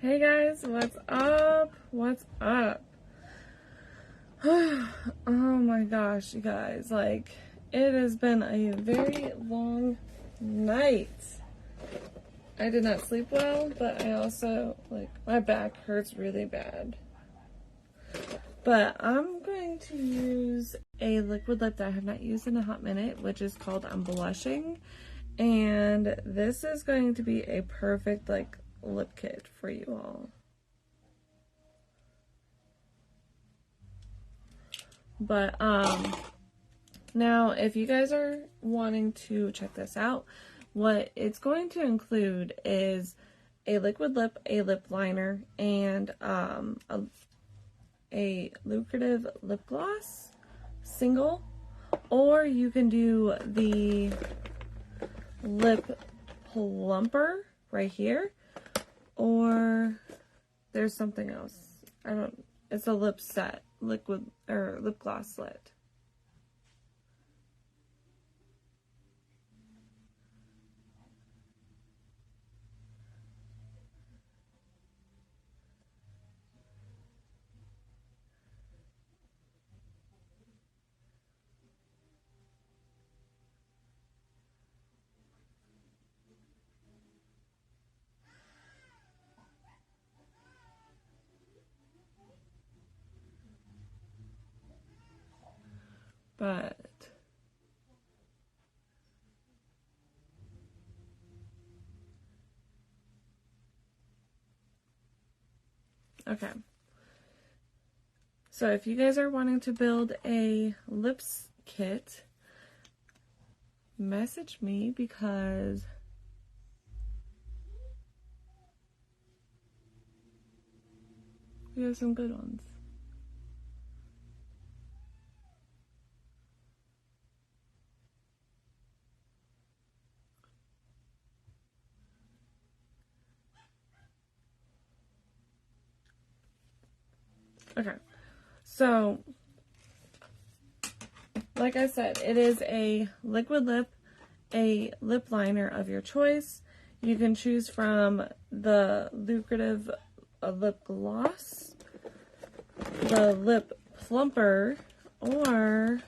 Hey guys, what's up? What's up? Oh my gosh, you guys, like, it has been a very long night. I did not sleep well, but I also, like, my back hurts really bad. But I'm going to use a liquid lip that I have not used in a hot minute, which is called I'm Blushing. And this is going to be a perfect, like, lip kit for you all. But now if you guys are wanting to check this out, what it's going to include is a liquid lip, a lip liner, and a lucrative lip gloss single, or you can do the lip plumper right here, or there's something else. It's a lip set, liquid or lip gloss set. But okay. So if you guys are wanting to build a lips kit, message me because we have some good ones. Okay, so like I said, it is a liquid lip, a lip liner of your choice. You can choose from the lucrative lip gloss, the lip plumper, or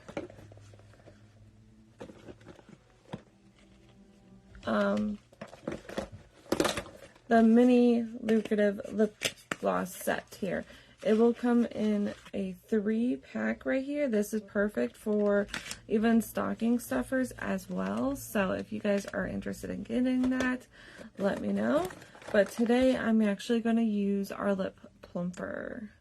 the mini lucrative lip gloss set here. It will come in a 3-pack right here. This is perfect for even stocking stuffers as well. So if you guys are interested in getting that, let me know. But today I'm actually going to use our lip plumper.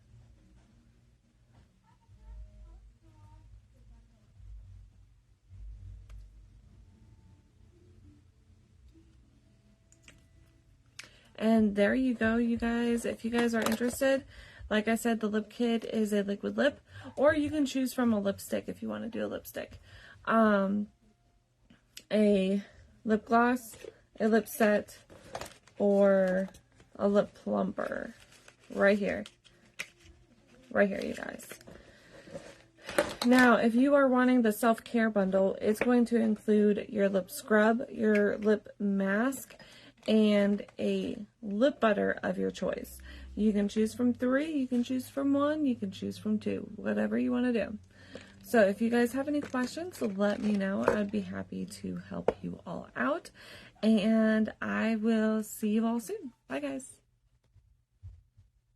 And there you go, you guys. If you guys are interested, like I said, the lip kit is a liquid lip, or you can choose from a lipstick if you want to do a lipstick. A lip gloss, a lip set, or a lip plumper. Right here. Right here, you guys. Now, if you are wanting the self-care bundle, it's going to include your lip scrub, your lip mask, and a lip butter of your choice. You can choose from 3, you can choose from 1, you can choose from 2, whatever you want to do. So if you guys have any questions, let me know. I'd be happy to help you all out. And I will see you all soon. Bye, guys.